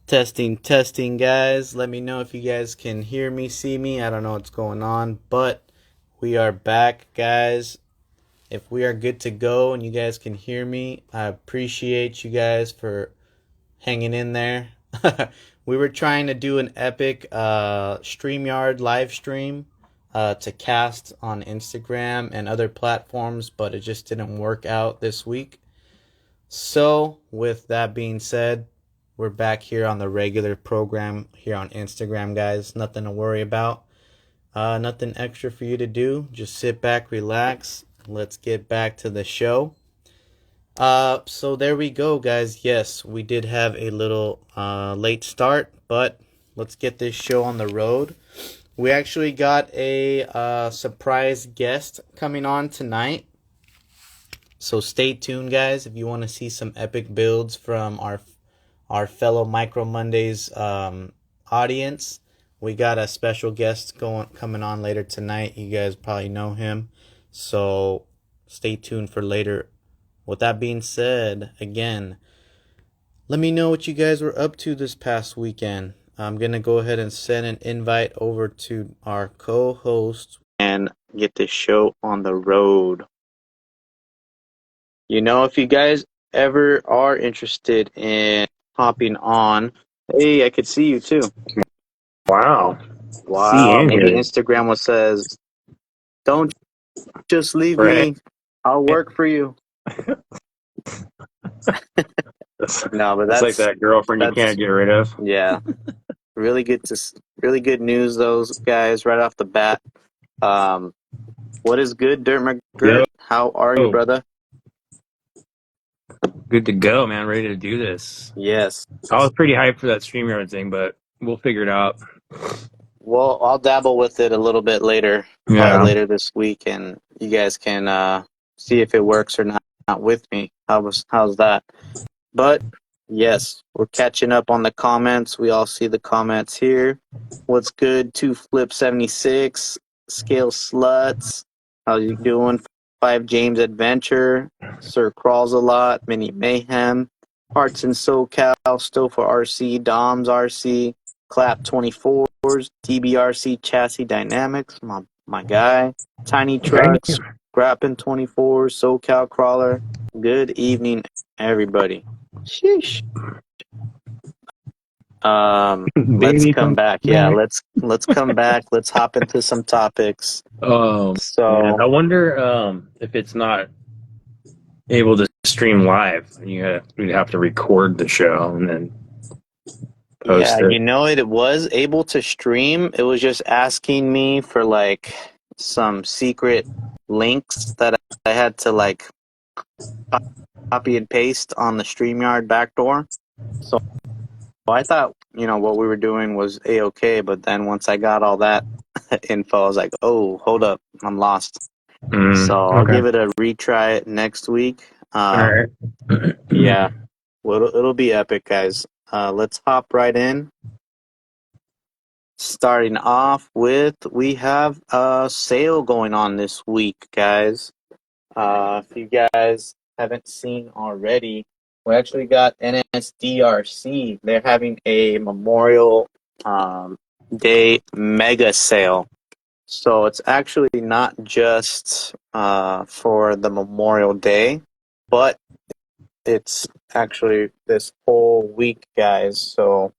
Testing, guys. Let me know if you guys can hear me, see me. I don't know what's going on, but we are back, guys. If we are good to go and you guys can hear me, I appreciate you guys for hanging in there. We were trying to do an epic StreamYard live stream to cast on Instagram and other platforms, but it just didn't work out this week. So, with that being said, we're back here on the regular program here on Instagram, guys. Nothing to worry about. Nothing extra for you to do. Just sit back, relax. Let's get back to the show. So there we go, guys. Yes, we did have a little late start, but let's get this show on the road. We actually got a surprise guest coming on tonight. So stay tuned, guys, if you want to see some epic builds from our fellow Micro Mondays audience. We got a special guest coming on later tonight. You guys probably know him, so stay tuned for later. With that being said, again, let me know what you guys were up to this past weekend. I'm going to go ahead and send an invite over to our co-host and get this show on the road. You know, if you guys ever are interested in hopping on, hey, I could see you too. Wow. Maybe Instagram says, don't just leave me. I'll work for you. No, but that's like that girlfriend you can't get rid of. Yeah. Really good news, those guys, right off the bat. What is good, Dirt McGirt? How are you, brother? Good to go, man. Ready to do this. Yes. I was pretty hyped for that StreamYard thing, but we'll figure it out. Well, I'll dabble with it a little bit later, probably later this week, and you guys can see if it works or not with me. How's that? But yes, we're catching up on the comments. We all see the comments here. What's good? 2Flip76, Scale Sluts. How you doing? 5 James Adventure, Sir Crawls a Lot, Mini Mayhem, Hearts in SoCal, Stofa RC, Dom's RC, Clap 24s, DBRC Chassis Dynamics, my guy, Tiny Trucks, Grappin 24s, SoCal Crawler. Good evening, everybody. Sheesh. Let's come back. Yeah, let's come back. Let's hop into some topics. I wonder if it's not able to stream live. We'd have to record the show and then post it. You know it was able to stream. It was just asking me for like some secret links that I had to like copy and paste on the StreamYard backdoor. So I thought, what we were doing was A-okay, but then once I got all that info, I was like, oh, hold up, I'm lost. So I'll give it a retry next week. All right. Yeah, well, it'll be epic, guys. Let's hop right in. Starting off with, we have a sale going on this week, guys. If you guys haven't seen already, we actually got NSDRC. They're having a Memorial Day mega sale. So it's actually not just for the Memorial Day, but it's actually this whole week, guys. So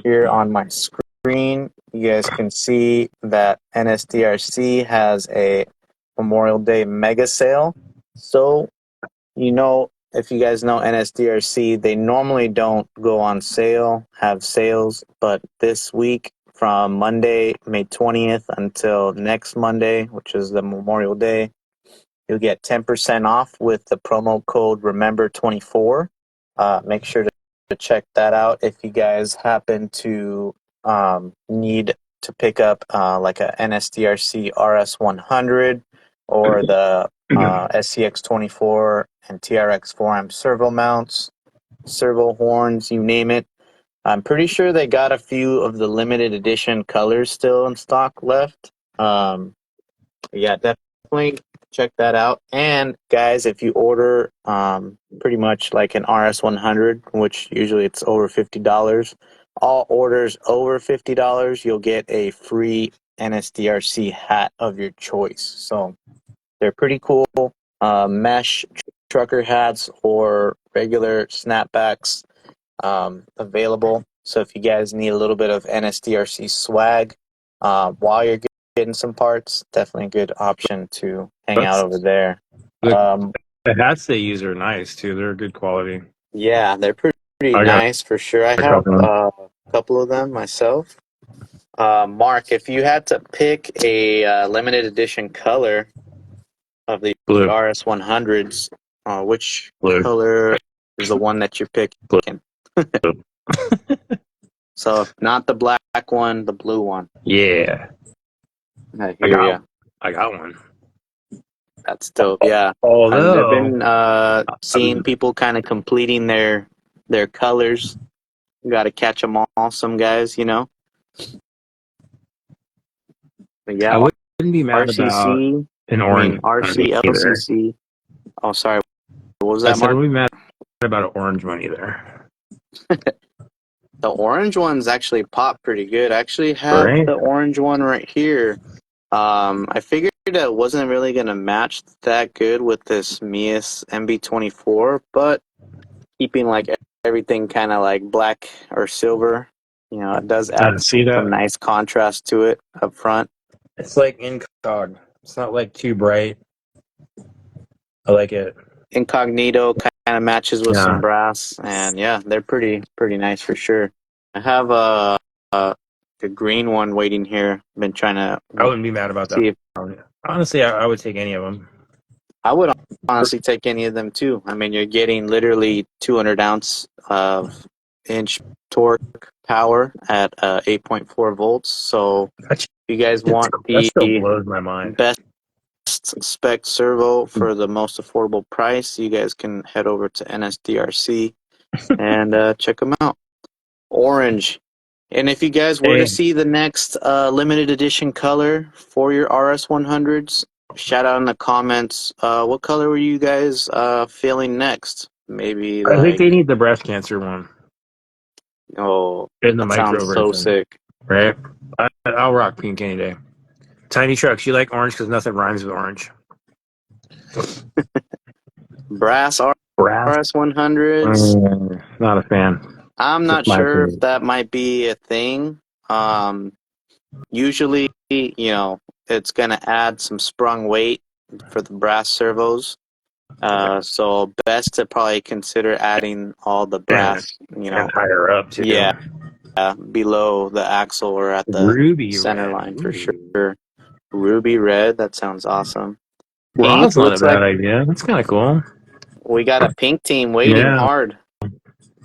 here on my screen, you guys can see that NSDRC has a Memorial Day mega sale. So, if you guys know NSDRC, they normally don't go on sale, have sales, but this week from Monday, May 20th until next Monday, which is the Memorial Day, you'll get 10% off with the promo code Remember24. Make sure to check that out if you guys happen to need to pick up like a NSDRC RS100 or the FCX24 and TRX 4-amp servo mounts, servo horns, you name it. I'm pretty sure they got a few of the limited edition colors still in stock left. Yeah, definitely check that out. And guys, if you order pretty much like an RS100, which usually it's over $50 all orders over $50, you'll get a free NSDRC hat of your choice. So they're pretty cool. Mesh trucker hats or regular snapbacks available. So if you guys need a little bit of NSDRC swag while you're getting some parts, definitely a good option to hang out over there. The hats they use are nice too. They're good quality. Yeah, they're pretty nice for sure. I have a couple of them myself. Mark, if you had to pick a limited edition color of the RS100s, which color is the one that you're picking? So if not the black one, the blue one. Yeah. I hear you. I got one. That's dope. Yeah. Although I've been seeing people kind of completing their colors. You got to catch them all, some guys, you know. But yeah, I wouldn't be mad RCC, about an orange. RC, LCC. Oh, sorry. What was that, Mark? I wouldn't be mad about an orange one either. The orange ones actually pop pretty good. I actually have the orange one right here. I figured it wasn't really going to match that good with this Mias MB24, but keeping like everything kind of like black or silver, you know, it does add some nice contrast to it up front. It's like incog. It's not like too bright. I like it. Incognito kind of matches with some brass, and yeah, they're pretty nice for sure. I have the green one waiting here. Been trying to. I wouldn't be mad about that. Honestly, I would take any of them. I would honestly take any of them too. I mean, you're getting literally 200 ounce of inch torque power at 8.4 volts. So if you guys want that still blows my mind. Best spec servo for the most affordable price, you guys can head over to NSDRC and check them out. Orange. And if you guys were to see the next limited edition color for your RS100s, shout out in the comments. What color were you guys feeling next? Maybe I think they need the breast cancer one. Oh, in the that sounds so sick. Right? I'll rock pink any day. Tiny Trucks, you like orange because nothing rhymes with orange. Brass RS100s. Not a fan. I'm not sure if that might be a thing. Usually, you know, it's going to add some sprung weight for the brass servos. So best to probably consider adding all the brass, you know, and higher up too. Yeah, below the axle or at the ruby center line for sure. Ruby red, that sounds awesome. Well, that's not a bad idea. That's kind of cool. We got a pink team waiting hard.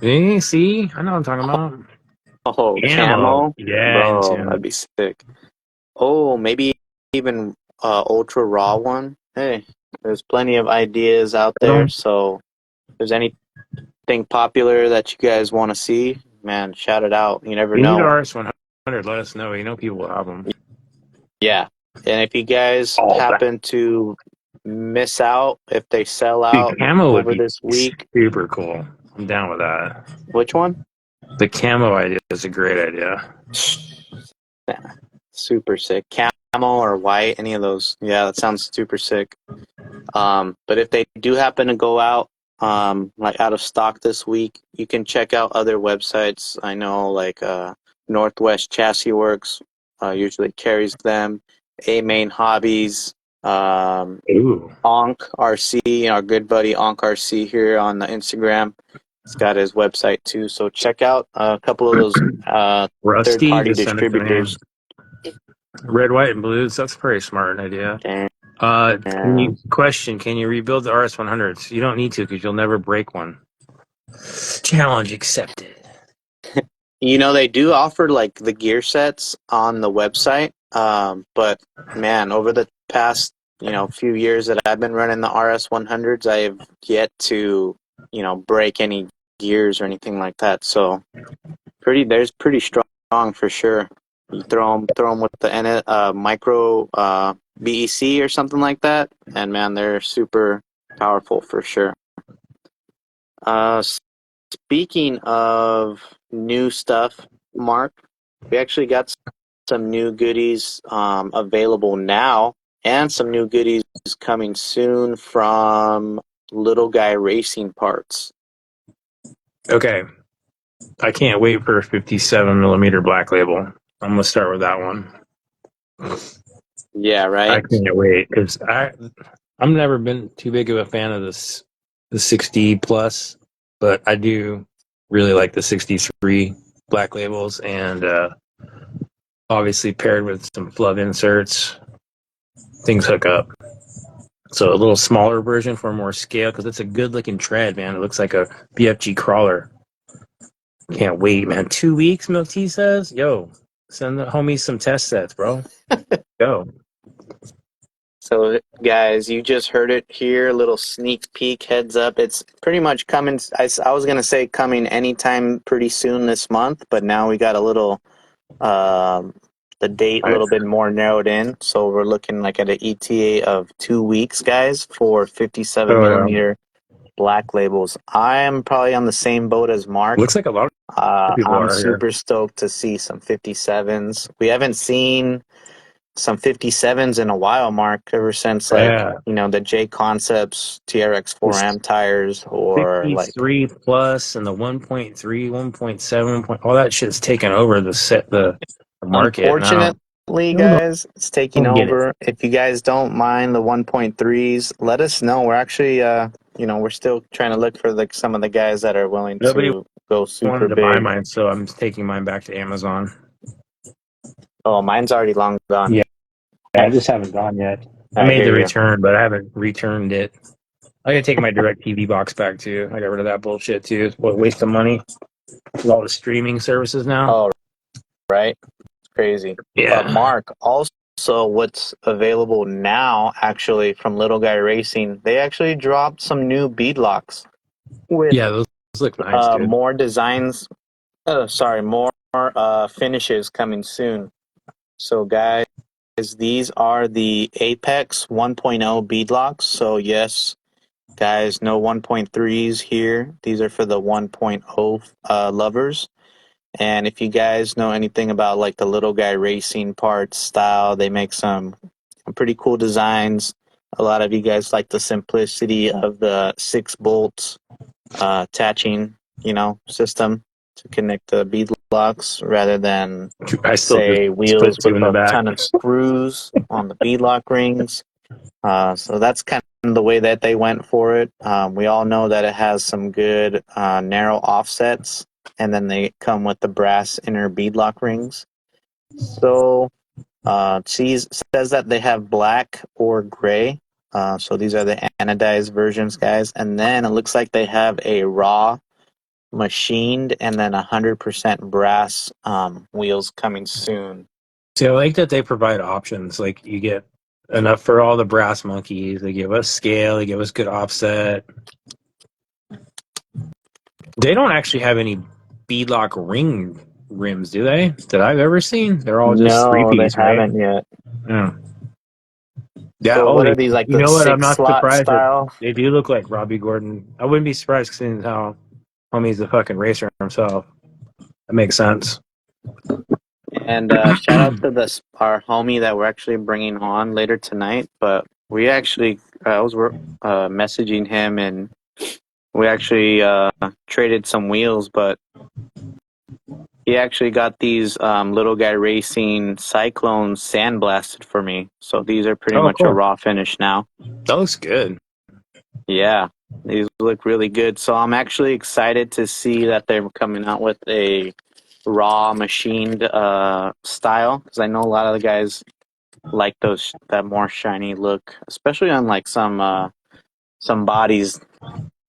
Hey, see? I know what I'm talking about. Oh, camo? Yeah, bro, that'd be sick. Oh, maybe even ultra raw one. Hey, there's plenty of ideas out there. So if there's anything popular that you guys want to see, man, shout it out. You never know. You need RS100, let us know. You know people will have them. Yeah. And if you guys happen to miss out, if they sell out over this week. Super cool. I'm down with that. Which one? The camo idea is a great idea. Super sick. Camo or white, any of those. Yeah, that sounds super sick. But if they do happen to go out, like out of stock this week, you can check out other websites. I know like Northwest Chassis Works usually carries them. A Main Hobbies, Onk RC, our good buddy Onk RC here on the Instagram. He's got his website too, so check out a couple of those third-party distributors. Red, white, and blues. That's a pretty smart idea. Can you rebuild the RS100s? You don't need to because you'll never break one. Challenge accepted. You know, they do offer like the gear sets on the website, but man, over the past few years that I've been running the RS100s, I have yet to break any gears or anything like that. So pretty strong for sure. You throw them with the micro BEC or something like that, and man, they're super powerful for sure. Speaking of new stuff, Mark, we actually got some new goodies available now, and some new goodies coming soon from Little Guy Racing Parts. Okay. I can't wait for a 57 millimeter black label. I'm going to start with that one. Yeah, right? I can't wait because I'm never been too big of a fan of the 60 plus, but I do really like the 63 black labels, and obviously paired with some flub inserts, things hook up. So a little smaller version for more scale because it's a good looking tread, man. It looks like a BFG crawler. Can't wait, man. 2 weeks, Milk T says. Yo, send the homies some test sets, bro. Go. So, guys, you just heard it here. A little sneak peek, heads up. It's pretty much coming. I was going to say coming anytime pretty soon this month, but now we got a little, the date a little bit more narrowed in. So we're looking like at an ETA of 2 weeks, guys, for 57 millimeter black labels. I am probably on the same boat as Mark. Looks like a lot of people I'm are super here. stoked to see some 57s. We haven't seen some 57s in a while, Mark, ever since the J Concepts TRX4M tires, or 53 plus and the 1.3, 1.7, all that shit's taken over the market now. unfortunately, guys, it's taking Don't get it. over. If you guys don't mind the 1.3s, let us know. We're actually, we're still trying to look for some of the guys that are willing Nobody to go super wanted to buy big. mine, so I'm taking mine back to Amazon. Oh, mine's already long gone. Yeah, I just haven't gone yet. I I made the hear you. return, but I haven't returned it. I gotta take my direct TV box back too. I got rid of that bullshit too. What a waste of money with all the streaming services now. Oh, right. It's crazy. Yeah. But Mark, also what's available now actually from Little Guy Racing, they actually dropped some new beadlocks with those look nice, dude. more designs. More finishes coming soon. So guys, these are the Apex 1.0 beadlocks. So yes, guys, no 1.3s here. These are for the 1.0 lovers. And if you guys know anything about like the Little Guy Racing parts style, they make some pretty cool designs. A lot of you guys like the simplicity of the 6 bolts attaching, system to connect the beadlocks rather than, I still say, just wheels split two with in the a back. ton of screws on the beadlock rings. So that's kind of the way that they went for it. We all know that it has some good narrow offsets, and then they come with the brass inner beadlock rings. So says that they have black or gray. So these are the anodized versions, guys. And then it looks like they have a raw machined and then 100% brass wheels coming soon. See, I like that they provide options. Like you get enough for all the brass monkeys. They give us scale. They give us good offset. They don't actually have any beadlock ring rims, do they? That I've ever seen. They're all just No, they 3-piece, right? haven't yet. Yeah. Yeah. So what Oh, are these, like you the know what? I'm 6 not slot surprised that style? they do look like Robbie Gordon. I wouldn't be surprised seeing how homie's the fucking racer himself. That makes sense. And shout out to our homie that we're actually bringing on later tonight. But we actually, I was messaging him, and we actually traded some wheels. But he actually got these Little Guy Racing Cyclones sandblasted for me. So these are pretty much a Cool. raw finish now. That looks good. Yeah, these look really good. So I'm actually excited to see that they're coming out with a raw machined style, because I know a lot of the guys like that more shiny look, especially on like some bodies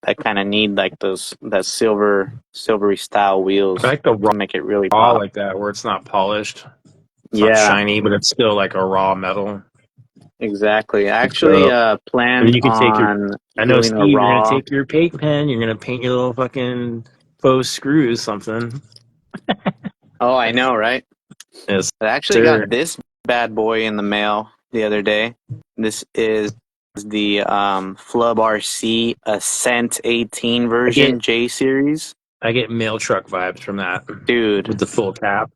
that kind of need like that silvery style wheels I like the to make it really raw pop. like that, where it's not polished. It's not Yeah, shiny, but it's still like a raw metal. exactly. I actually So planned you can take your. on I know, doing a Steve. You're gonna raw. take your paint pen. You're gonna paint your little fucking faux screws, something. Oh, I know, right? Yes, I actually sir. got this bad boy in the mail the other day. This is the Flub RC Ascent 18 I get. version J series. I get mail truck vibes from that, dude. with the full cap,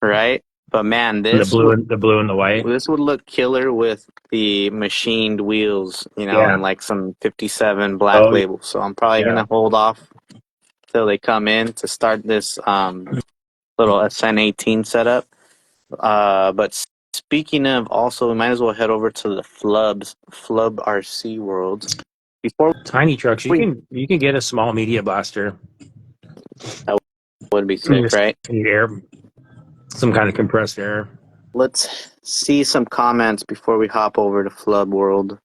Right? But man, and the blue and the white. this would look killer with the machined wheels, you know, Yeah. and like some 57 black label. So I'm probably gonna hold off till they come in to start this little SN18 setup. But speaking of, also, we might as well head over to the Flub RC world. Before Tiny trucks, you can get a small media blaster. That would be sick, right? Need air, some kind of compressed air. Let's see some comments before we hop over to Flub world.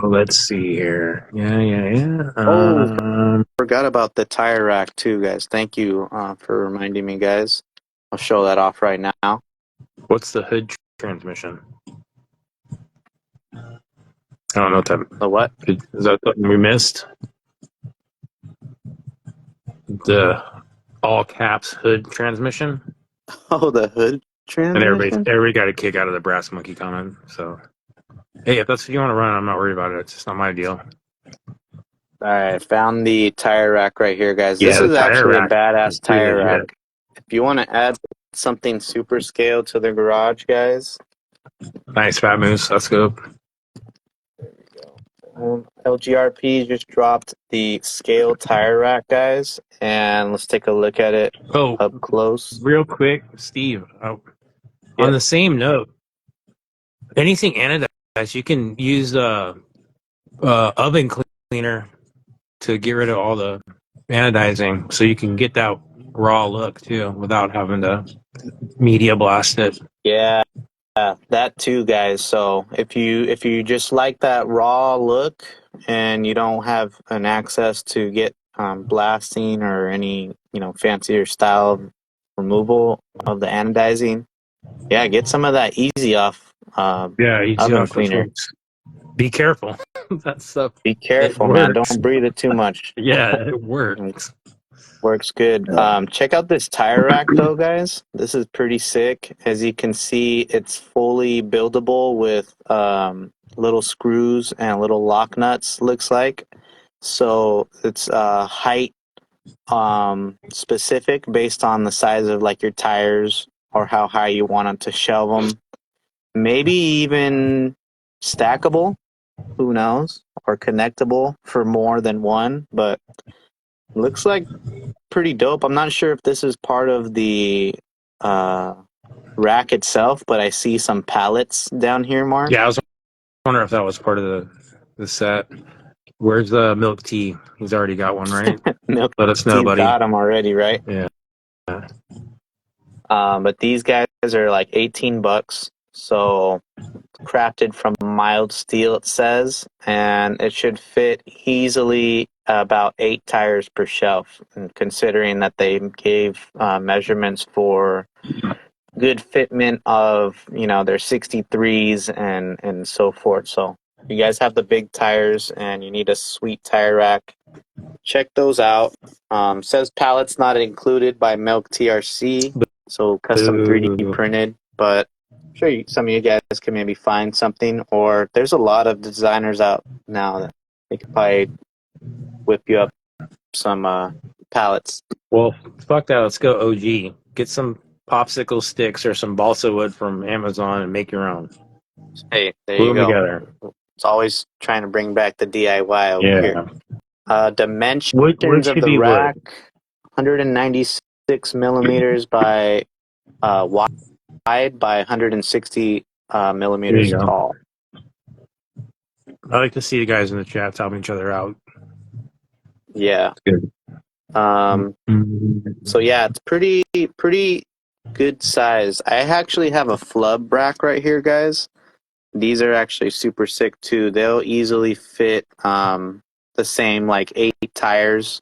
Let's see here. Yeah. Forgot about the tire rack too, guys. Thank you for reminding me, guys. I'll show that off right now. What's the hood transmission? I don't know what that. The what? Is that something we missed? The all caps hood transmission. Oh, the hood transmission. And everybody got a kick out of the brass monkey comment. So, hey, if that's what you want to run, I'm not worried about it. It's just not my deal. All right, found the tire rack right here, guys. This is actually a badass tire rack. If you want to add something super scale to the garage, guys. Nice, Fat Moose. Let's go. LGRP just dropped the scale tire rack, guys, and let's take a look at it up close. Real quick, Steve. On the same note, anything anodized, you can use oven cleaner to get rid of all the anodizing, so you can get that raw look too without having to media blast it. Yeah, that too, guys. So if you just like that raw look and you don't have an access to get blasting or any fancier style of removal of the anodizing, yeah, get some of that easy off. Easy oven off cleaner. Be careful. That stuff. Be careful, man. Don't breathe it too much. Yeah, it works. Works good. Check out this tire rack though, guys. This is pretty sick. As you can see, it's fully buildable with little screws and little lock nuts, looks like. So it's height specific based on the size of like your tires or how high you want them to shelve them. Maybe even stackable, who knows, or connectable for more than one, but looks like pretty dope. I'm not sure if this is part of the rack itself, but I see some pallets down here, Mark. Yeah, I was wondering if that was part of the set. Where's the milk tea? He's already got one, right? Milk Let us know, buddy. Got him already, right? Yeah. But these guys are like $18, so crafted from mild steel, it says, and it should fit easily about 8 tires per shelf. And considering that they gave measurements for good fitment of their 63s and so forth. So if you guys have the big tires and you need a sweet tire rack, check those out. Says pallets not included by Milk TRC, so custom 3D printed, but I'm sure some of you guys can maybe find something, or there's a lot of designers out now that they could probably whip you up some pallets. Well, fuck that. Let's go OG. Get some popsicle sticks or some balsa wood from Amazon and make your own. Hey, there Glue you them go. Together. It's always trying to bring back the DIY over here. Dimensions of the rack, 196 millimeters by wide by 160 millimeters tall. I like to see the guys in the chat helping each other out. Yeah. Good. So yeah, it's pretty good size. I actually have a flub rack right here, guys. These are actually super sick too. They'll easily fit the same like 8 tires,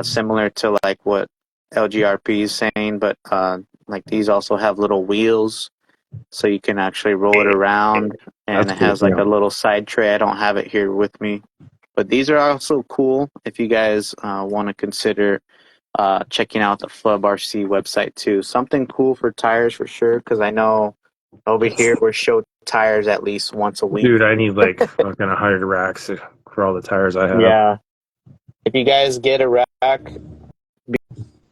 similar to like what LGRP is saying, but like these also have little wheels, so you can actually roll it around, and it has like a little side tray. I don't have it here with me, but these are also cool if you guys want to consider checking out the Flub RC website too. Something cool for tires for sure, because I know over here we're show tires at least once a week. Dude, I need like fucking 100 racks for all the tires I have. Yeah. If you guys get a rack, I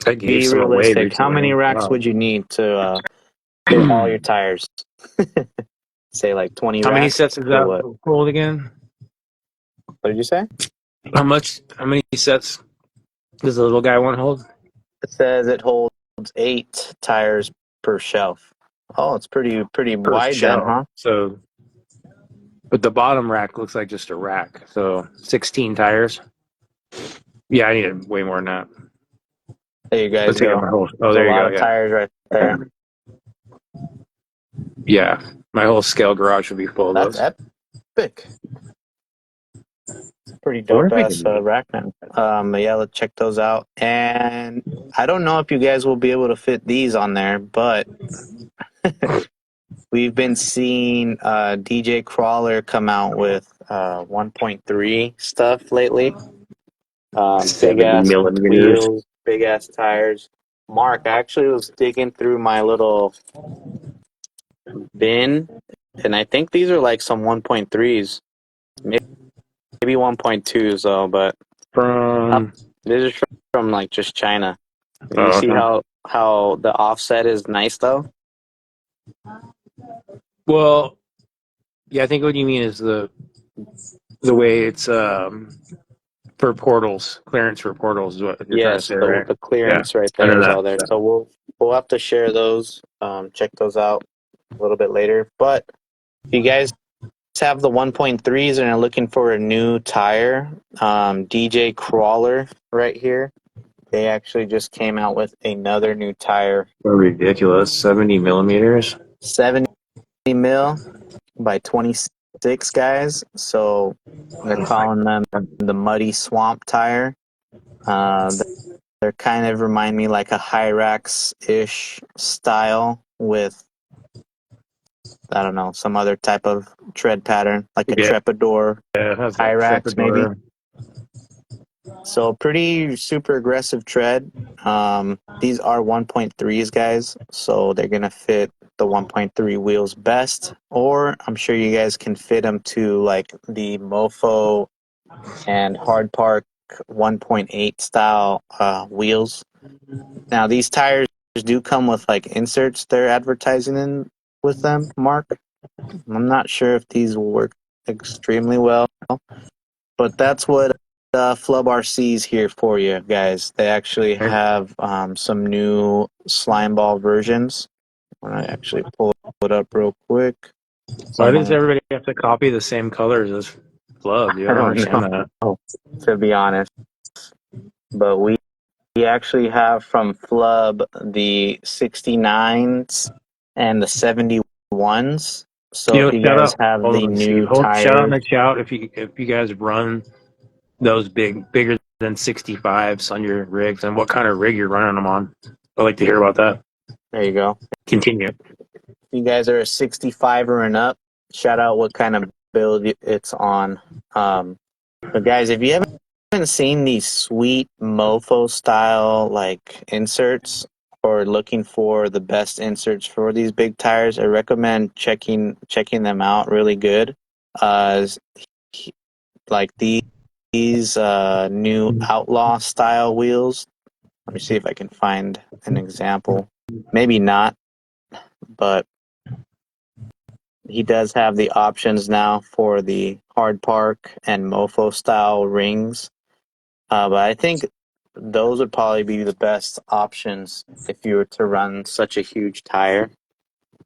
gave be some away realistic. How recently. many racks Wow. would you need to fit all your tires? Say like 20 How many racks sets is or that what? hold again? What did you say? How many sets does the little guy want to hold? It says it holds 8 tires per shelf. Oh, it's pretty Per wide then, shell. huh? So, but the bottom rack looks like just a rack. So 16 tires. Yeah, I needed way more than that. There you guys Let's take out go. my whole. Oh, There's a there you lot go. of Yeah. tires right there. Yeah. My whole scale garage would be full of That's those. epic. Pretty I wonder dope if I ass can. rack man. Yeah, let's check those out. And I don't know if you guys will be able to fit these on there, but we've been seeing DJCrawler come out with 1.3 stuff lately. Big 70 ass millimeters. wheels, big ass tires. Mark, I actually was digging through my little bin, and I think these are like some 1.3s, maybe 1.2s though, but From. these are from like just China. You see Uh, how the offset is nice though? well, yeah, I think what you mean is the way it's for portals, clearance for portals is what you're trying to Yes, say, right? the Yeah. clearance right I there know is that. all there. So we'll have to share those, check those out a little bit later. But if you guys have the 1.3s and are looking for a new tire, DJCrawler right here, they actually just came out with another new tire, So ridiculous. 70 millimeters. 70 mil by 26, guys. So they're calling them the Muddy Swamp tire. Uh, they're kind of remind me like a Hyrax-ish style with, I don't know, some other type of tread pattern, like a Yeah, Trepador it has that Hyrax maybe. Trepador. So pretty super aggressive tread. These are 1.3s, guys, so they're gonna fit the 1.3 wheels best. Or I'm sure you guys can fit them to like the Mofo and Hard Park 1.8 style wheels. Now these tires do come with like inserts they're advertising in with them, Mark. I'm not sure if these will work extremely well, but that's what Flub RC is here for you guys. They actually have some new slime ball versions. I'm gonna actually pull it up real quick. Why does Someone, everybody have to copy the same colors as Flub? You I don't don't understand that. know, to be honest, but we actually have from Flub the 69s and the 71s. So You if know, you shout guys out. have Hold the on, Steve. new Shout out in tires, the chat if you guys run those bigger than 65s on your rigs and what kind of rig you're running them on. I'd like to hear about that. there you go. Continue. If you guys are a 65er and up, shout out what kind of build it's on. But guys, if you haven't seen these sweet mofo style like inserts or looking for the best inserts for these big tires, I recommend checking them out really good. Uh, like these new outlaw style wheels. Let me see if I can find an example. Maybe not, but he does have the options now for the hard park and mofo style rings. But I think those would probably be the best options if you were to run such a huge tire.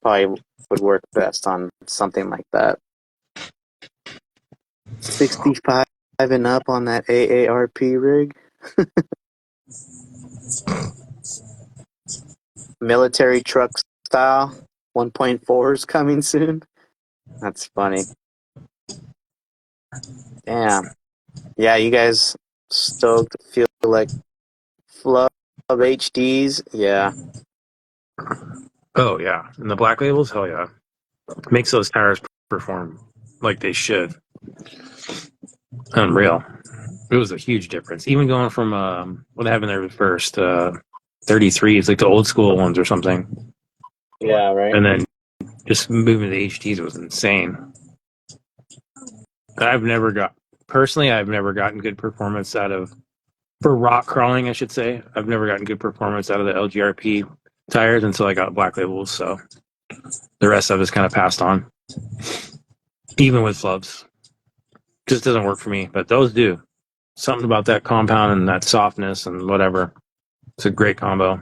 Probably would work best on something like that. 65 and up on that AARP rig. Military truck style 1.4s coming soon. That's funny. Damn. Yeah, you guys stoked. Feel like Flub HDs. Yeah. Oh yeah, and the black labels, hell yeah, makes those tires perform like they should. Unreal. It was a huge difference. Even going from what happened there first, 33s, like the old school ones or something, Yeah, right. and then just moving to the HDs was insane. I've never gotten good performance out of For rock crawling, I should say. I've never gotten good performance out of the LGRP tires until I got black labels, so the rest of it's kind of passed on. Even with flubs. Just doesn't work for me, but those do. Something about that compound and that softness and whatever. It's a great combo.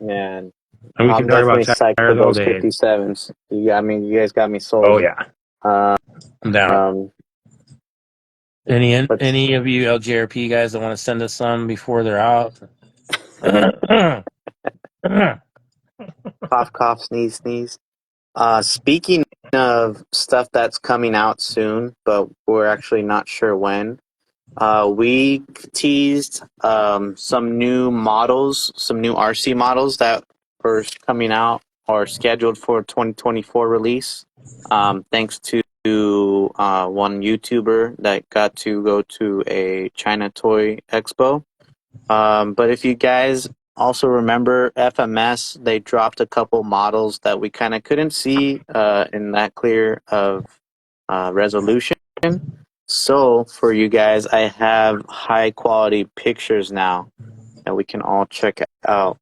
Man, And we I'm can talk definitely about psyched for tires all those day. 57s. You guys got me sold. Oh yeah, I'm down. Any of you LGRP guys that want to send us some before they're out? Cough, cough, sneeze, sneeze. Speaking of stuff that's coming out soon, but we're actually not sure when. We teased some new models, some new RC models that were coming out or scheduled for 2024 release. Thanks to one YouTuber that got to go to a China Toy Expo. But if you guys also remember FMS, they dropped a couple models that we kind of couldn't see in that clear of resolution. So for you guys, I have high quality pictures now that we can all check out.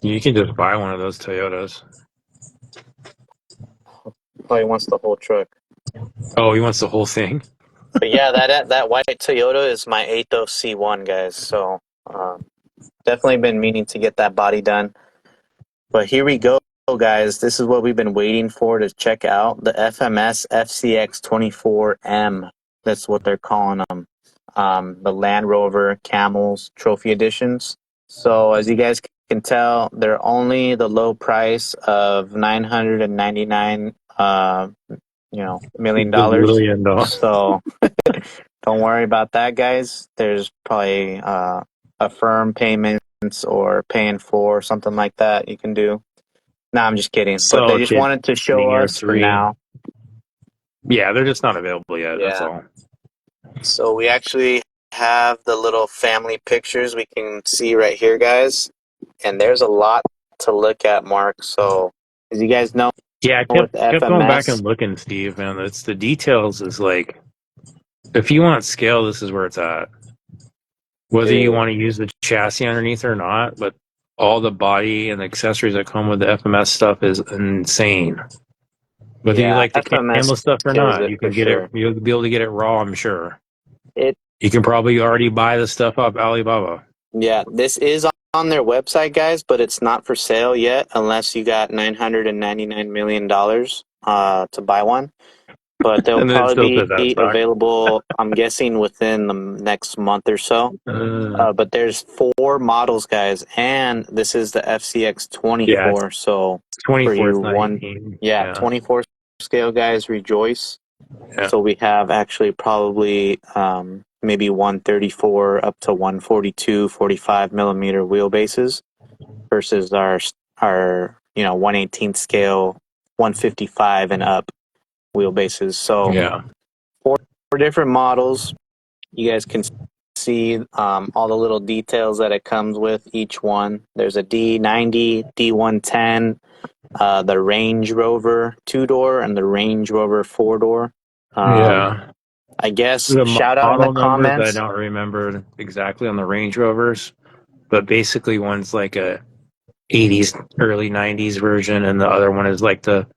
You can just buy one of those Toyotas. Oh, he wants the whole truck. Oh, he wants the whole thing? But yeah, that white Toyota is my 8th C1, guys. So definitely been meaning to get that body done. But here we go, guys. This is what we've been waiting for to check out. The FMS FCX24 M. That's what they're calling them. The Land Rover Camels Trophy Editions. So as you guys can tell, they're only the low price of $999 million. $1 So don't worry about that, guys. There's probably a firm payments or paying for something like that you can do. No, I'm just kidding. But they just wanted to show us for now. Yeah, they're just not available yet. Yeah. That's all. So we actually have the little family pictures we can see right here, guys. And there's a lot to look at, Mark. So as you guys know, yeah, I kept going back and looking, Steve, man. It's the details is like, if you want scale, this is where it's at. Whether you want to use the chassis underneath or not, but all the body and the accessories that come with the FMS stuff is insane. Whether you like the camel stuff or not, you can get it. You'll be able to get it raw, I'm sure. You can probably already buy the stuff off Alibaba. Yeah, this is on their website, guys, but it's not for sale yet unless you got $999 million to buy one. But they'll probably be available, I'm guessing, within the next month or so. But there's 4 models, guys, and this is the FCX24. Yeah, so 24 is 19. Yeah, 24 scale, guys, rejoice. Yeah. So we have actually probably maybe 134 up to 142, 45 millimeter wheelbases versus our 1/18 scale, 155 and up wheelbases. So yeah, 4 different models. You guys can see all the little details that it comes with each one. There's a D90, D110, the Range Rover 2-door and the Range Rover 4-door. Yeah. I guess the shout out in the comments. I don't remember exactly on the Range Rovers, but basically one's like a 80s, early 90s version, and the other one is like that's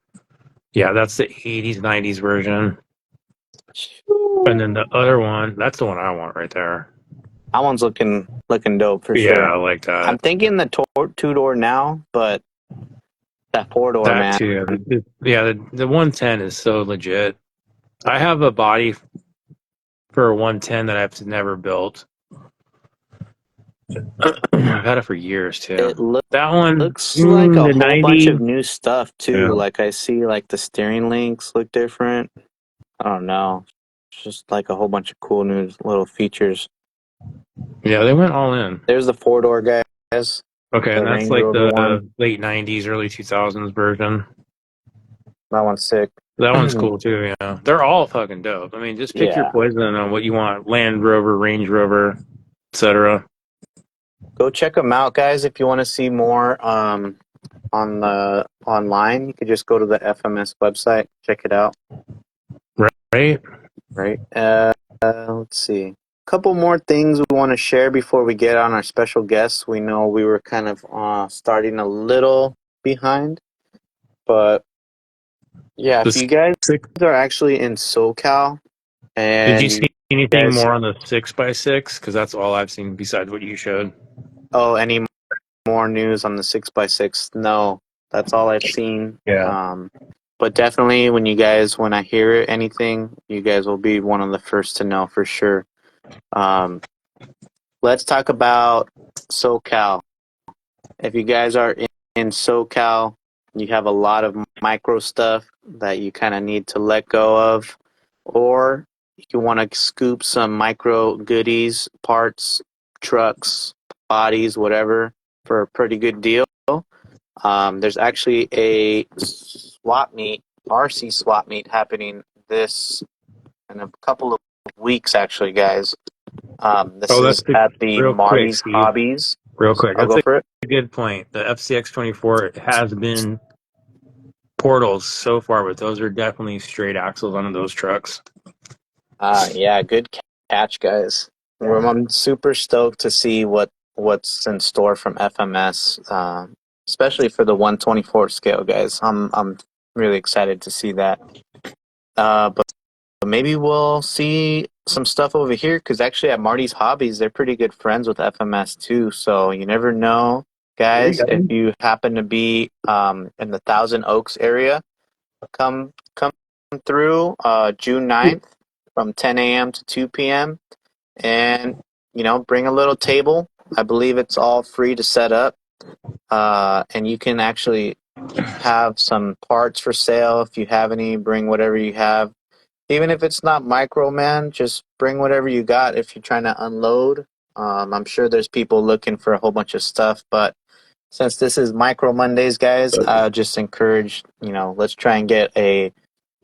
the 80s, 90s version. And then the other one, that's the one I want right there. That one's looking dope for sure. Yeah, I like that. I'm thinking the 2-door now, but that 4-door, man. Too. The 110 is so legit. I have a body for a 110 that I've never built. I've had it for years too. That one looks like a whole bunch of new stuff too. Yeah. Like I see, like the steering links look different. I don't know. It's just like a whole bunch of cool new little features. Yeah, they went all in. There's the 4-door, guys. Okay, and that's like the late 90s, early 2000s version. That one's sick. That one's cool too, yeah. They're all fucking dope. I mean, just pick your poison on what you want. Land Rover, Range Rover, etc. Go check them out, guys. If you want to see more online, you could just go to the FMS website, check it out. Right. Let's see. couple more things we want to share before we get on our special guests. We know we were kind of starting a little behind, but yeah, if you guys are actually in SoCal and did you see anything guys, more on the 6x6? Because that's all I've seen besides what you showed. oh, any more news on the 6x6? No, that's all I've seen. Yeah. But definitely when I hear anything, you guys will be one of the first to know for sure. Let's talk about SoCal. If you guys are in SoCal, you have a lot of micro stuff that you kind of need to let go of, or you want to scoop some micro goodies, parts, trucks, bodies, whatever, for a pretty good deal. There's actually a swap meet, RC swap meet happening this in a couple of weeks, actually, guys. This is at the real quick, Marty's Steve. Hobbies. Real quick. I'll go for it. A good point. The FCX24 has been portals so far, but those are definitely straight axles on those trucks. Yeah, good catch, guys. I'm super stoked to see what's in store from FMS, especially for the 124 scale, guys. I'm really excited to see that. But maybe we'll see some stuff over here because actually at Marty's Hobbies, they're pretty good friends with FMS too. So you never know, guys. If you happen to be in the Thousand Oaks area, come through June 9th from 10 a.m. to 2 p.m. and bring a little table. I believe it's all free to set up, and you can actually have some parts for sale if you have any. Bring whatever you have. Even if it's not micro, man, just bring whatever you got if you're trying to unload. I'm sure there's people looking for a whole bunch of stuff, but since this is Micro Mondays, guys, I just encourage, let's try and get a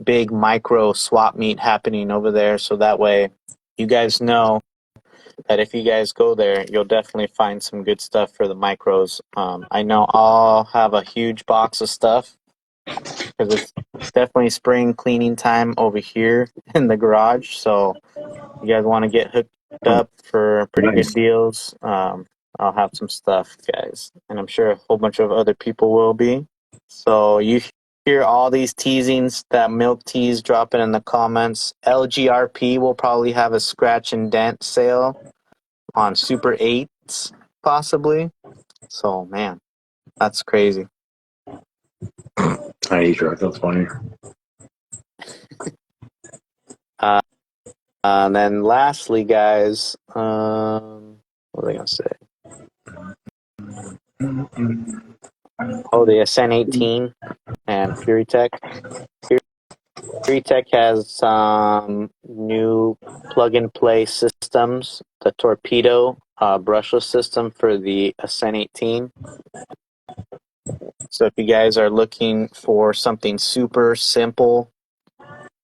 big micro swap meet happening over there so that way you guys know that if you guys go there, you'll definitely find some good stuff for the micros. I know I'll have a huge box of stuff because it's definitely spring cleaning time over here in the garage. So you guys want to get hooked up for pretty good deals. I'll have some stuff, guys, and I'm sure a whole bunch of other people will be. So you hear all these teasings that Milk Tease dropping in the comments. LGRP will probably have a scratch and dent sale on Super 8s, possibly. So, man, that's crazy. I hate truck. That's funny. And then lastly, guys, what was I going to say? Oh, the Ascent 18 and Fury Tech. Fury Tech has some new plug-and-play systems. The Torpedo brushless system for the Ascent 18. So if you guys are looking for something super simple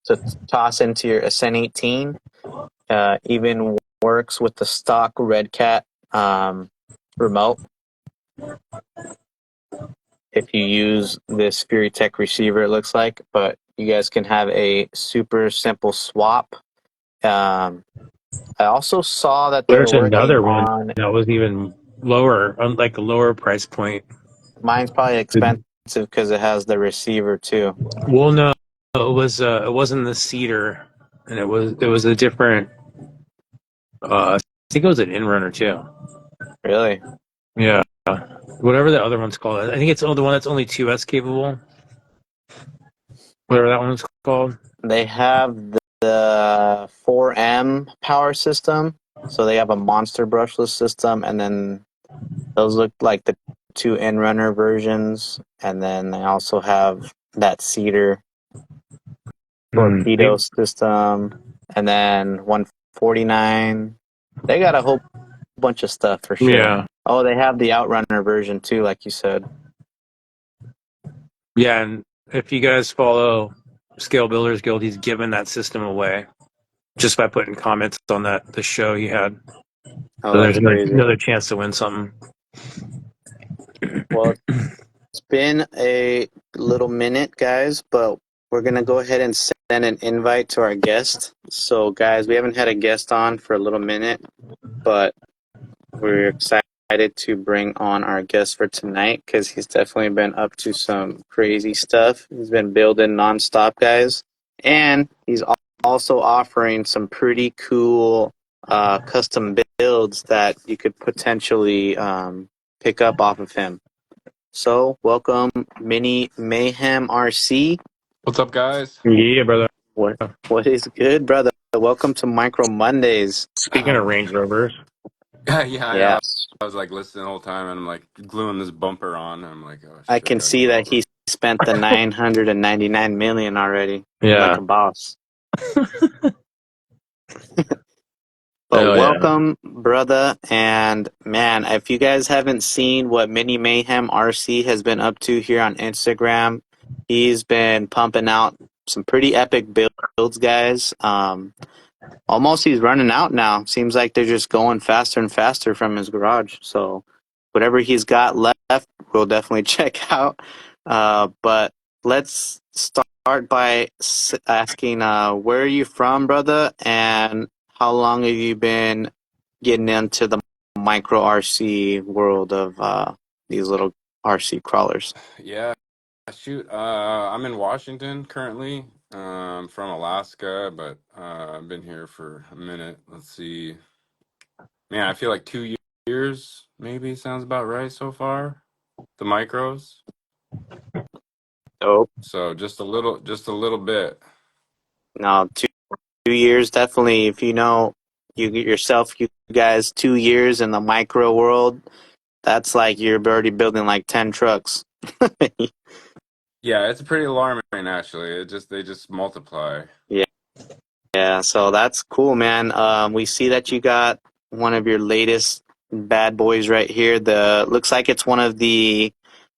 to toss into your Ascent 18, even works with the stock Red Cat remote. If you use this Fury Tech receiver, it looks like, but you guys can have a super simple swap. I also saw that There's they're working another one on. that was even lower, like a lower price point. Mine's probably expensive because it has the receiver too. Well, no, it wasn't the cedar, and it was a different. I think it was an Inrunner too. Really? Yeah, whatever the other one's called. I think it's the one that's only 2S capable. Whatever that one's called. They have the 4M power system, so they have a monster brushless system, and then those look like the two Inrunner versions, and then they also have that cedar torpedo system, and then 149. They got a whole bunch of stuff for sure. Yeah. Oh, they have the Outrunner version too, like you said. Yeah, and if you guys follow Scale Builders Guild, he's given that system away just by putting comments on the show he had. Oh, So there's crazy. another chance to win something. Well, it's been a little minute, guys, but we're going to go ahead and send an invite to our guest. So, guys, we haven't had a guest on for a little minute, but we're excited to bring on our guest for tonight because he's definitely been up to some crazy stuff. He's been building nonstop, guys. And he's also offering some pretty cool custom builds that you could potentially pick up off of him. So, welcome, Mini Mayhem RC. What's up, guys? Yeah, brother. What is good, brother? Welcome to Micro Mondays. Speaking of Range Rovers, Yeah, I know. Yeah, I was like listening the whole time, and I'm like gluing this bumper on. And I'm like, oh I shit, I can gotta see go that over. he spent the 999 million already, like yeah, a boss. But hell yeah. welcome, brother. And man, if you guys haven't seen what Mini Mayhem RC has been up to here on Instagram, he's been pumping out some pretty epic builds, guys. Almost he's running out now. Seems like they're just going faster and faster from his garage. So whatever he's got left, we'll definitely check out. But let's start by asking, where are you from, brother? And how long have you been getting into the micro RC world of these little RC crawlers? Yeah, shoot. I'm in Washington currently. From Alaska, but I've been here for a minute. Let's see. Man, I feel like 2 years maybe sounds about right so far. The micros. Oh, So just a little bit. no, 2 years definitely. If you know you guys, 2 years in the micro world, that's like you're already building like 10 trucks. Yeah, it's pretty alarming actually. They just multiply. Yeah, yeah. So that's cool, man. We see that you got one of your latest bad boys right here. The looks like it's one of the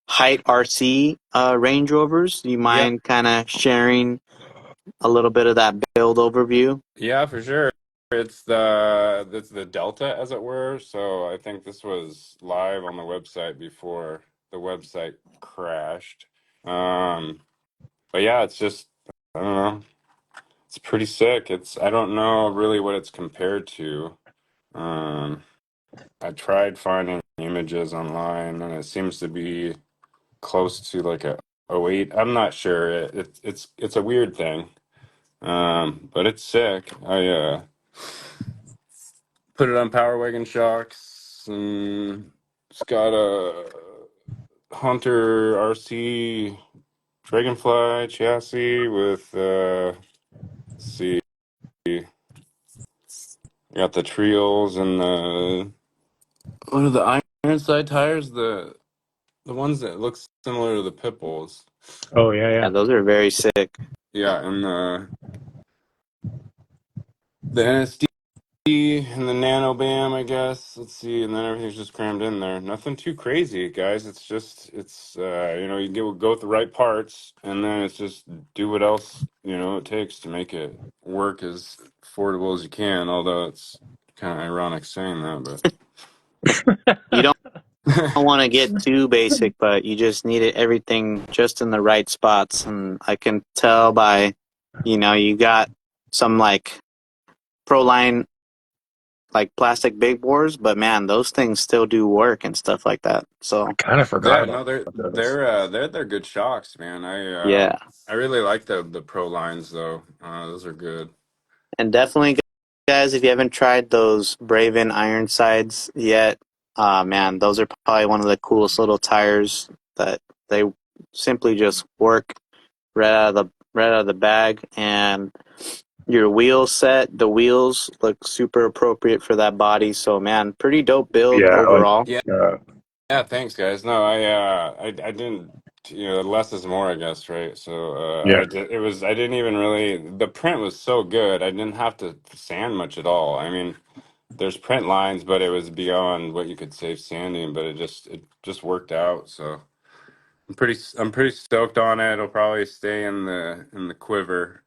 Height RC Range Rovers. Do you Yeah. mind kind of sharing a little bit of that build overview? Yeah, for sure. It's the Delta, as it were. So I think this was live on the website before the website crashed. Um, but yeah, it's just I don't know. It's pretty sick. I don't know really what it's compared to. Um, I tried finding images online, and it seems to be close to like a '08. I'm not sure. It's a weird thing. But it's sick. I put it on Power Wagon shocks, and it's got a Hunter RC Dragonfly chassis with let's see, I got the Trials and the what are the Ironside tires? The ones that look similar to the pit bulls. Oh yeah, Yeah, yeah. those are very sick. Yeah, and the NSD and the Nano Bam, I guess. Let's see, and then everything's just crammed in there. Nothing too crazy, guys. You go with the right parts, and then it's just do what else it takes to make it work as affordable as you can. Although it's kind of ironic saying that, You don't but want to get too basic, but you just needed everything just in the right spots. And I can tell by, you got some like Proline like plastic big bores, but man, those things still do work and stuff like that. So Kind of forgot yeah, no, about they're those. they're good shocks, man. yeah, I really like the Pro lines though. Those are good. and definitely, guys, if you haven't tried those Braven Ironsides yet, man, those are probably one of the coolest little tires that they simply just work right out of the bag. And your wheel set, the wheels look super appropriate for that body. So man, pretty dope build Yeah, like overall. Yeah. Yeah, thanks, guys. No, I didn't. Less is more, I guess, right? So yeah. I didn't even really. The print was so good, I didn't have to sand much at all. I mean, there's print lines, but it was beyond what you could save sanding. But it just worked out. So I'm pretty stoked on it. It'll probably stay in the quiver.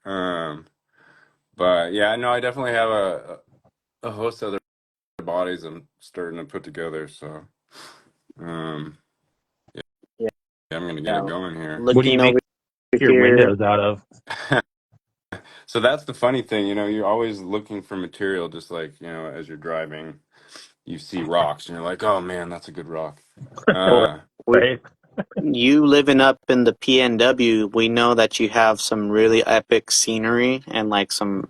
But yeah, no, I definitely have a host of other bodies I'm starting to put together. So um. Yeah, Yeah, I'm gonna get yeah. it going here. What do you Looking make? over your here. windows out of. So that's the funny thing, you're always looking for material, just like, as you're driving, you see rocks and you're like, oh man, that's a good rock. Uh, We, Right. you living up in the PNW, we know that you have some really epic scenery and like some,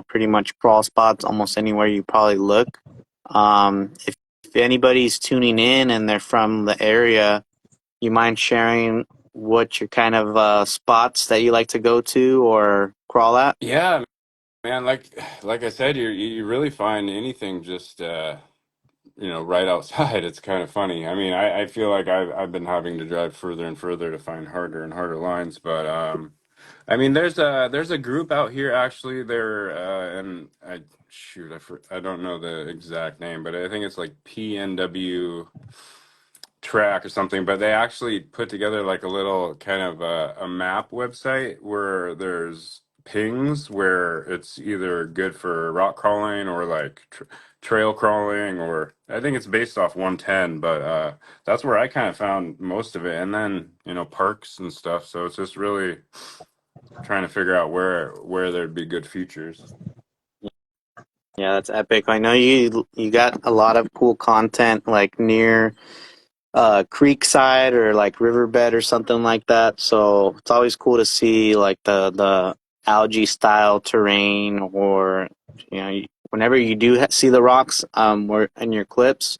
pretty much crawl spots almost anywhere you probably look. If anybody's tuning in and they're from the area, you mind sharing what your kind of spots that you like to go to or crawl at? yeah, man, like I said, you really find anything just right outside. It's kind of funny. I mean, I feel like I've been having to drive further and further to find harder and harder lines, but I mean, there's a group out here actually. They're and I shoot, I don't know the exact name, but I think it's like PNW track or something, but they actually put together like a little kind of a map website where there's pings where it's either good for rock crawling or like trail crawling, or I think it's based off 110, but that's where I kind of found most of it. And then, parks and stuff. So it's just really trying to figure out where there'd be good features. Yeah, that's epic. I know you got a lot of cool content like near creekside or like riverbed or something like that. So it's always cool to see like the algae style terrain, or whenever you do see the rocks or in your clips,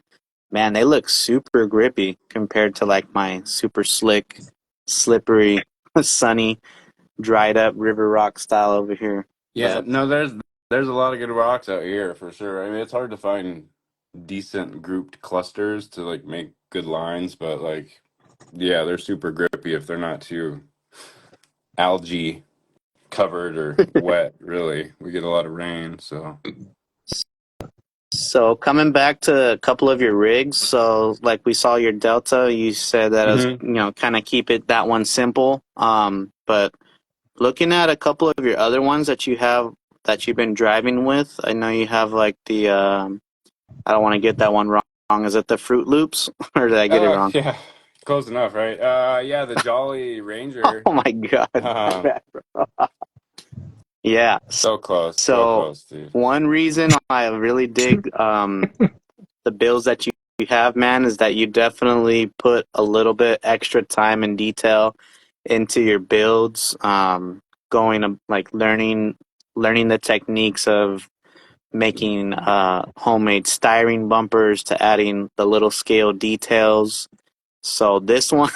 man, they look super grippy compared to like my super slick, slippery, sunny, dried up river rock style over here. Yeah, But no, there's a lot of good rocks out here for sure. I mean, it's hard to find decent grouped clusters to like make good lines, but like, yeah, they're super grippy if they're not too algae covered or wet. Really, we get a lot of rain, so. So coming back to a couple of your rigs, so like we saw your Delta, you said that as Hmm. kind of keep it that one simple. But looking at a couple of your other ones that you have that you've been driving with, I know you have like the I don't want to get that one wrong. Is it the Fruit Loops or did I get it Oh wrong? yeah, close enough, right? Yeah, the Jolly Ranger. Oh my God, my Um, bad. Yeah. so So close, dude. one reason I really dig the builds that you have, man, is that you definitely put a little bit extra time and detail into your builds. Going to like learning the techniques of making homemade styrene bumpers to adding the little scale details. So this one,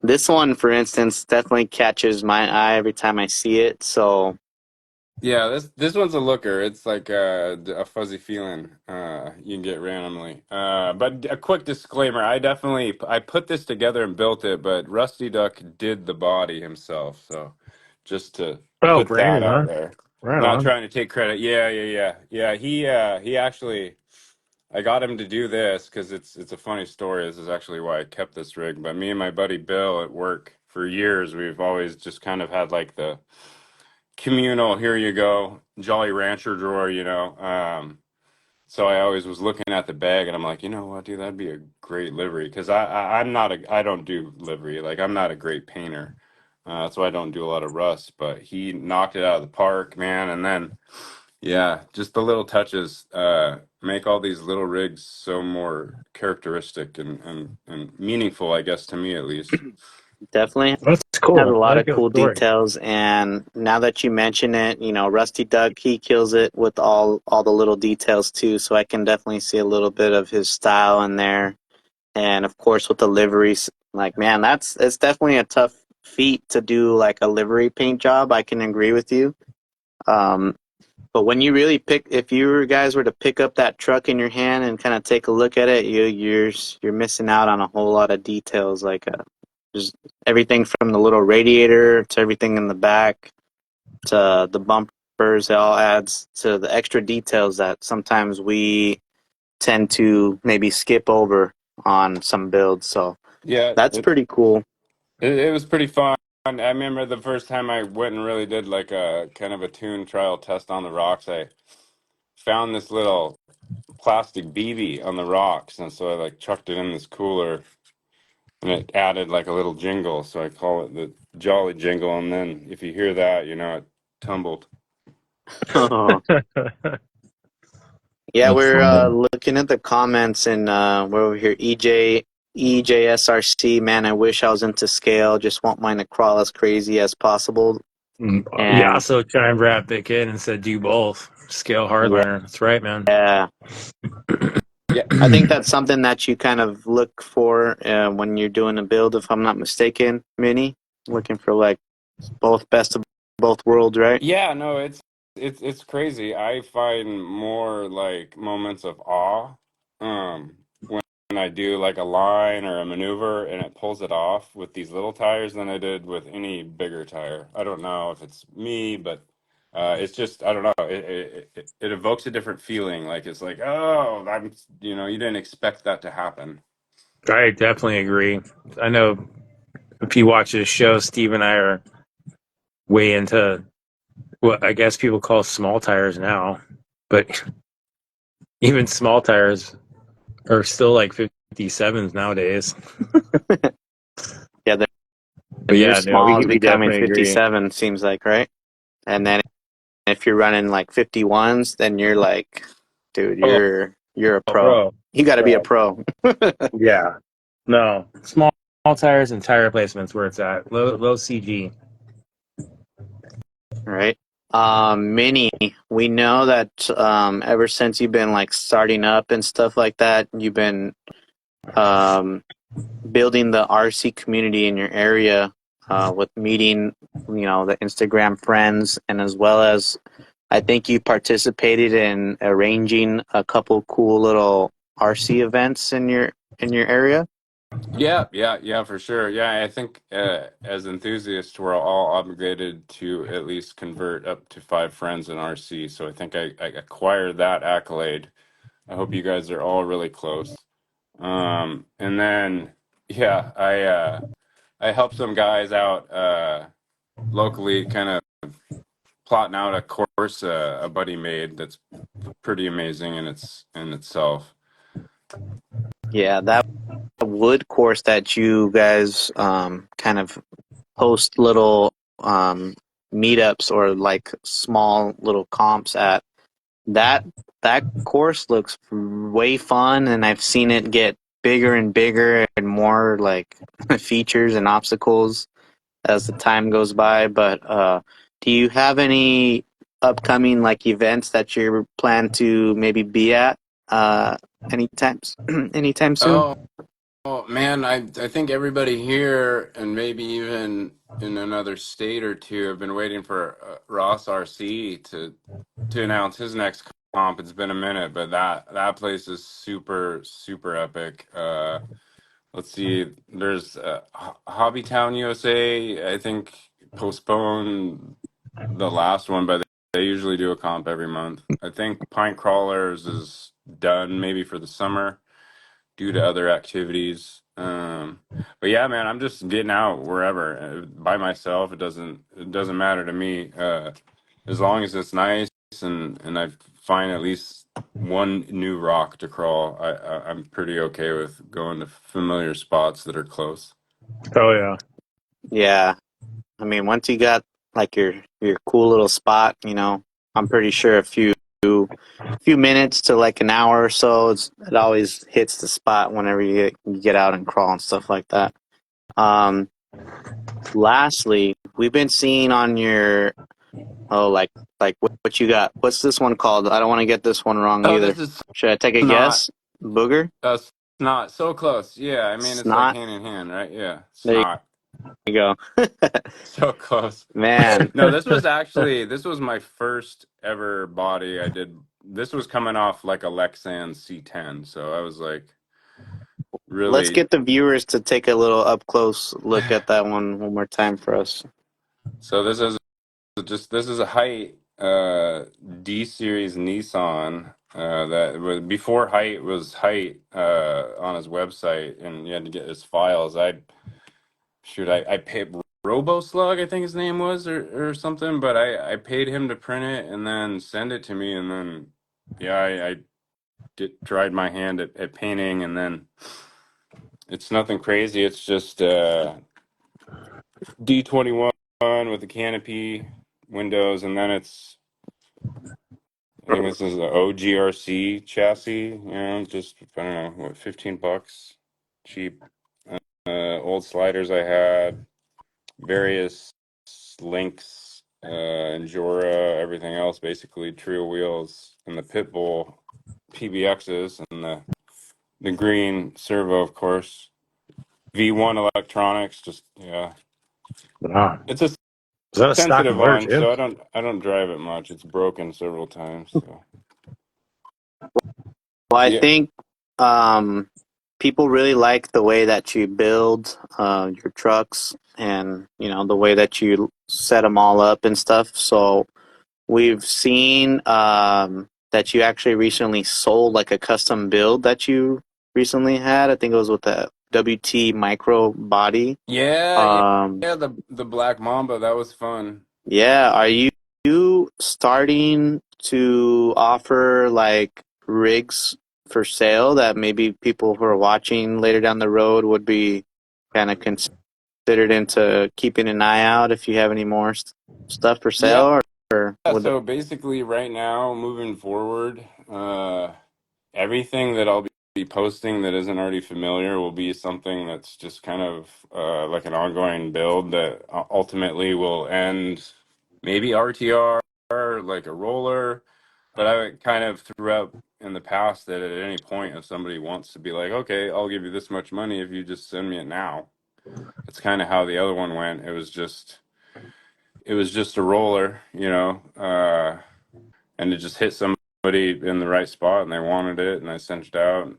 this one, for instance, definitely catches my eye every time I see it. So Yeah, this one's a looker. It's like a fuzzy feeling you can get randomly. But a quick disclaimer: I put this together and built it, but Rusty Duck did the body himself. So just to Oh, put that Brandon, out huh? there, Right not on. trying to take credit. Yeah. He actually, I got him to do this because it's a funny story. This is actually why I kept this rig. But me and my buddy Bill at work for years, we've always just kind of had like the communal, here you go, Jolly Rancher drawer, so I always was looking at the bag and I'm like, you know what, dude, that'd be a great livery. Because I'm not I don't do livery. Like, I'm not a great painter. That's why I don't do a lot of rust. But he knocked it out of the park, man. And then, yeah, just the little touches make all these little rigs so more characteristic and meaningful, I guess, to me at least. definitely That's has a cool. I lot like of that cool story. details, and now that you mention it, Rusty Duck, he kills it with all the little details too. So I can definitely see a little bit of his style in there, and of course with the liveries, like man, it's definitely a tough feat to do like a livery paint job. I can agree with you. Um, but when you really if you guys were to pick up that truck in your hand and kind of take a look at it, you're missing out on a whole lot of details, like just everything from the little radiator to everything in the back to the bumpers. It all adds to the extra details that sometimes we tend to maybe skip over on some builds. So Yeah, that's pretty cool. it was pretty fun. I remember the first time I went and really did like a kind of a tune trial test on the rocks. I found this little plastic BB on the rocks, and so I like chucked it in this cooler and it added like a little jingle, so I call it the Jolly Jingle. And then if you hear that, you know it tumbled. Oh. Yeah, That's we're funny. looking at the comments, and we're over here. EJSRC, man, I wish I was into scale. Just want mine to crawl as crazy as possible. And Yasso chimed right back in and said, "Do both scale yeah, hardliner." That's right, man. Yeah, I think that's something that you kind of look for when you're doing a build, if I'm not mistaken, Mini. Looking for like both best of both worlds, right? yeah, no, it's crazy. I find more like moments of awe when I do like a line or a maneuver and it pulls it off with these little tires than I did with any bigger tire. I don't know if it's me, but it's just I don't know. It evokes a different feeling. Like it's like, oh, I'm you didn't expect that to happen. I definitely agree. I know if you watch this show, Steve and I are way into what I guess people call small tires now, but even small tires are still like 57s nowadays. Yeah, But your yeah, no, small is we becoming definitely agree. 57, seems like, right? And then if you're running like 51s, then you're like, dude, Oh, you're a pro. bro. You got to be a Bro. pro, Yeah. No. Small tires and tire replacements where it's at. Low CG. right? Mini, we know that ever since you've been like starting up and stuff like that, you've been um, building the RC community in your area with meeting, the Instagram friends, and as well as I think you participated in arranging a couple cool little RC events in your area. Yeah, for sure. Yeah, I think as enthusiasts, we're all obligated to at least convert up to 5 friends in RC. So I think I acquired that accolade. I hope you guys are all really close. And then yeah, I helped some guys out locally, kind of plotting out a course a buddy made that's pretty amazing in itself. Yeah, that wood course that you guys kind of host little meetups or like small little comps at. That that course looks way fun, and I've seen it get bigger and bigger and more like features and obstacles as the time goes by. But do you have any upcoming like events that you plan to maybe be at uh, anytime anytime soon? Oh man, I think everybody here and maybe even in another state or two have been waiting for Ross RC to announce his next comp. It's been a minute, but that place is super epic. Let's see, there's Hobbytown USA. I think postponed the last one, but they usually do a comp every month. I think Pint Crawlers is done maybe for the summer due to other activities. But yeah, man, I'm just getting out wherever by myself. It doesn't matter to me as long as it's nice and I find at least one new rock to crawl. I'm pretty okay with going to familiar spots that are close. Oh yeah. Yeah, I mean, once you got like your cool little spot, I'm pretty sure a few minutes to like an hour or so, it always hits the spot whenever you get out and crawl and stuff like that. Um, Lastly, we've been seeing on your like what you got. What's this one called? I don't want to get this one wrong Oh, either. this is Should I take a not guess? Booger? snot. So close. Yeah, I mean it's like Snot? hand in hand, right? Yeah, There snot. you go. So close. Man, No, this was my first ever body I did. This was coming off like a Lexan C10, so I was like let's really. get the viewers to take a little up close look at that one more time for us. So this is a height D series Nissan that was before height was height on his website, and you had to get his files. I paid RoboSlug, I think his name was, or something, but I paid him to print it and then send it to me, and then yeah, I tried my hand at painting, and then It's nothing crazy. It's just D21 with the canopy, windows, and then I think this is the OGRC chassis. You know, just I don't know what, $15, cheap. Old sliders I had, various links, Endura, everything else, basically trio wheels, and the Pitbull PBXs, and the green servo, of course. V1 electronics, just yeah. Wow. It's a Is that a stock sensitive motor one, too? so I don't drive it much. It's broken several times, so Well, I yeah. think people really like the way that you build your trucks, and the way that you set them all up and stuff. So we've seen that you actually recently sold like a custom build that you recently had. I think it was with the WT micro body. Yeah, yeah, Um, yeah, the Black Mamba, that was fun. yeah, are you starting to offer like rigs for sale that maybe people who are watching later down the road would be kind of considered into keeping an eye out if you have any more stuff for Yeah, sale, or would so basically right now, moving forward, everything that I'll be posting that isn't already familiar will be something that's just kind of like an ongoing build that ultimately will end maybe RTR, like a roller. But I kind of threw out in the past that at any point, if somebody wants to be like, okay, I'll give you this much money if you just send me it now. That's kind of how the other one went. It was just a roller, and it just hit somebody in the right spot and they wanted it, and I sent it out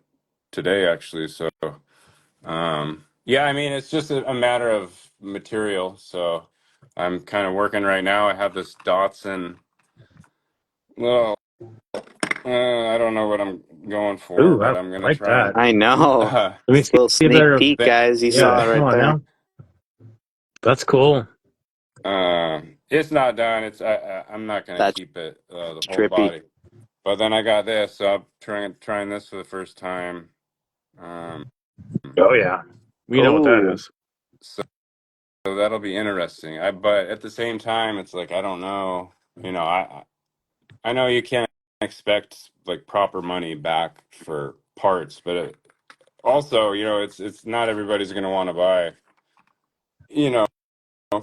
today actually. So yeah, I mean, it's just a matter of material. So I'm kind of working right now. I have this Datsun. Well, I don't know what I'm going for, Ooh, but I I'm gonna like try that. and I know. Let me It's a see little if sneak they're. peek, th- guys. You Yeah, saw it yeah. come right on there. now. That's cool. It's not done. I'm not gonna That's keep it the whole trippy. body. But then I got this, so I'm trying this for the first time. Um, Oh yeah, we know what that Oh, is. so that'll be interesting. But at the same time, it's like I don't know. I know you can't expect like proper money back for parts, but also, it's not everybody's gonna want to buy, you know,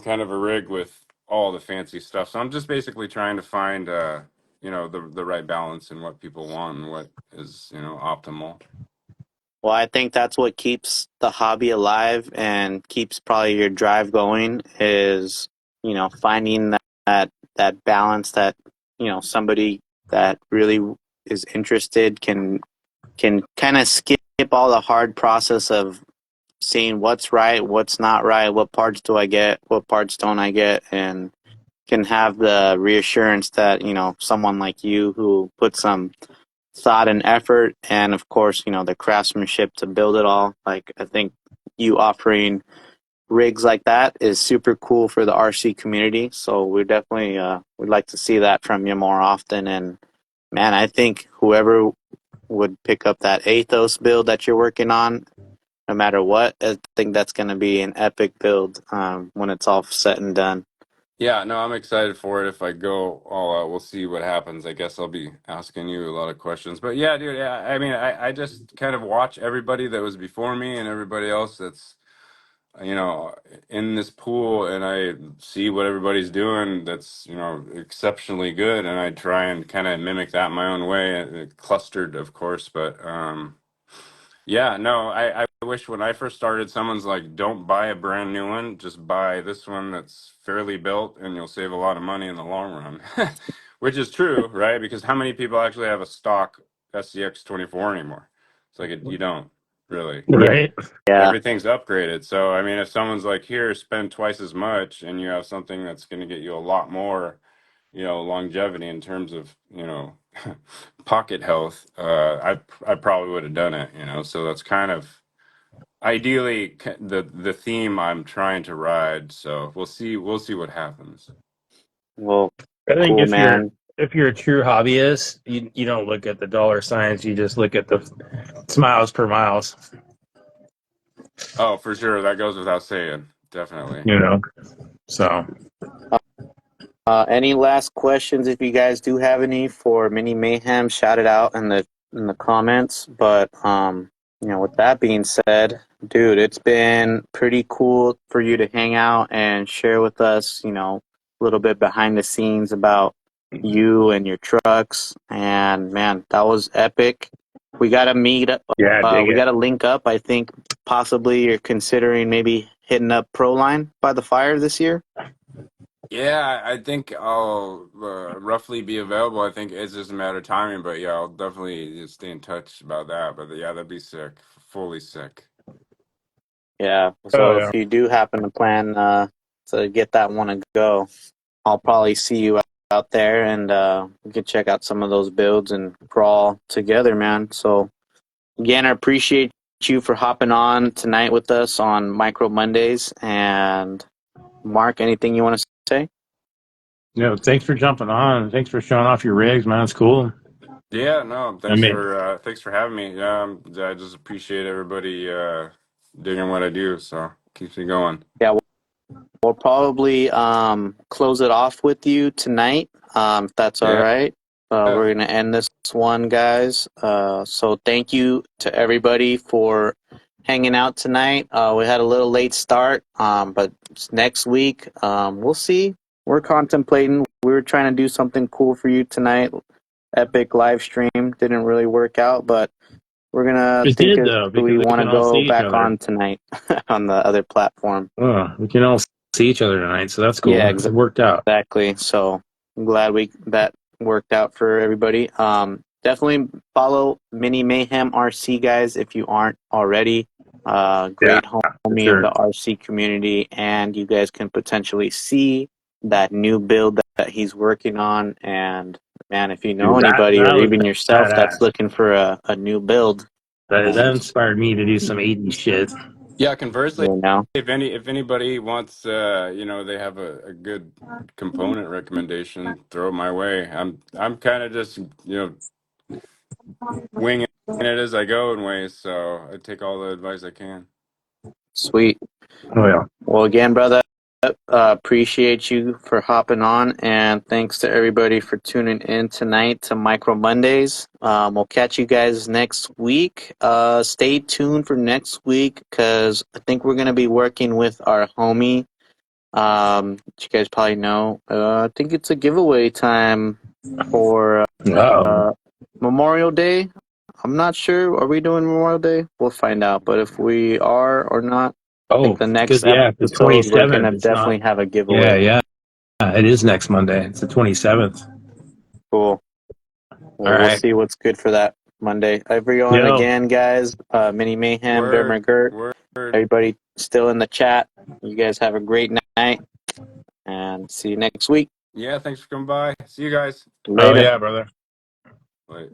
kind of a rig with all the fancy stuff. So I'm just basically trying to find, the right balance in what people want and what is, optimal. well, I think that's what keeps the hobby alive and keeps probably your drive going is, finding that balance that, somebody that really is interested can kind of skip all the hard process of seeing what's right, what's not right, what parts do I get, what parts don't I get, and can have the reassurance that, someone like you who put some thought and effort and of course, the craftsmanship to build it all. Like I think you offering rigs like that is super cool for the RC community. So we definitely would like to see that from you more often. And man, I think whoever would pick up that Athos build that you're working on, no matter what, I think that's going to be an epic build when it's all said and done. Yeah, no, I'm excited for it. If I go all out, we'll see what happens. I guess I'll be asking you a lot of questions. But yeah, dude, yeah, I mean, I just kind of watch everybody that was before me and everybody else that's, you know, in this pool, and I see what everybody's doing that's, exceptionally good, and I try and kind of mimic that my own way, clustered, of course, but yeah, no, I wish when I first started, someone's like, don't buy a brand new one, just buy this one that's fairly built and you'll save a lot of money in the long run. Which is true, right? Because how many people actually have a stock FCX24 anymore? It's like you don't really. Right? Yeah. Everything's upgraded. So, I mean, if someone's like, here, spend twice as much and you have something that's going to get you a lot more, longevity in terms of, pocket health, I probably would have done it, So that's kind of ideally the theme I'm trying to ride. So we'll see what happens. Well, I think cool, man. if you're a true hobbyist, you don't look at the dollar signs. You just look at the smiles per miles. Oh, for sure. That goes without saying. Definitely. You know, so Any last questions? If you guys do have any for Mini Mayhem, shout it out in the comments. But with that being said, dude, it's been pretty cool for you to hang out and share with us, a little bit behind the scenes about you and your trucks. And man, that was epic. We gotta meet up. yeah, dig We it. gotta link up. I think possibly you're considering maybe hitting up Proline by the fire this year. Yeah, I think I'll roughly be available. I think it's just a matter of timing, but yeah, I'll definitely just stay in touch about that. But yeah, that'd be sick. Fully sick. Yeah. Oh So yeah. if you do happen to plan to get that one to go, I'll probably see you out there, and we can check out some of those builds and crawl together, man. So again, I appreciate you for hopping on tonight with us on Micro Mondays. And Mark, anything you want to say? Thanks for jumping on. Thanks for showing off your rigs, man. It's cool. Yeah, no, I mean, thanks for having me. Yeah, I just appreciate everybody digging what I do. So keeps me going. Yeah, we'll probably close it off with you tonight, if that's all Yeah, right. We're going to end this one, guys. So thank you to everybody for hanging out tonight. We had a little late start, but next week, we'll see. We're contemplating. We were trying to do something cool for you tonight. Epic live stream didn't really work out, but we're going to it think did if though we because we want to can all go see each back other. on tonight on the other platform. We can all see each other tonight, so that's cool. Yeah, It worked out. exactly. So I'm glad that worked out for everybody. Definitely follow Mini Mayhem RC, guys, if you aren't already. Yeah, Great for homie of sure. the RC community, and you guys can potentially see that new build that he's working on. And man, if you know Dude, anybody that or was even yourself that's badass. looking for a new build, That and inspired me to do some 80s shit. yeah. Conversely, you know, if anybody wants, they have a good component recommendation, throw it my way. I'm kind of just winging it as I go in ways, so I take all the advice I can. sweet. Oh yeah. Well, again, brother, appreciate you for hopping on, and thanks to everybody for tuning in tonight to Micro Mondays. We'll catch you guys next week. Stay tuned for next week because I think we're going to be working with our homie. Which you guys probably know. I think it's a giveaway time for Oh. Memorial Day. I'm not sure. Are we doing Memorial Day? We'll find out. But if we are or not, I think Oh, the next because yeah, it's the episode we're gonna 27th. It's not. definitely have a Yeah, giveaway. yeah. It is next Monday. It's the 27th. Cool. All Well, we'll right. see what's good for that Monday. Everyone, Yo. again, guys. Mini Mayhem, Bear Word, McGirt. word. Everybody still in the chat. You guys have a great night, and see you next week. Yeah, thanks for coming by. See you guys. Oh Later. yeah, brother. Bye.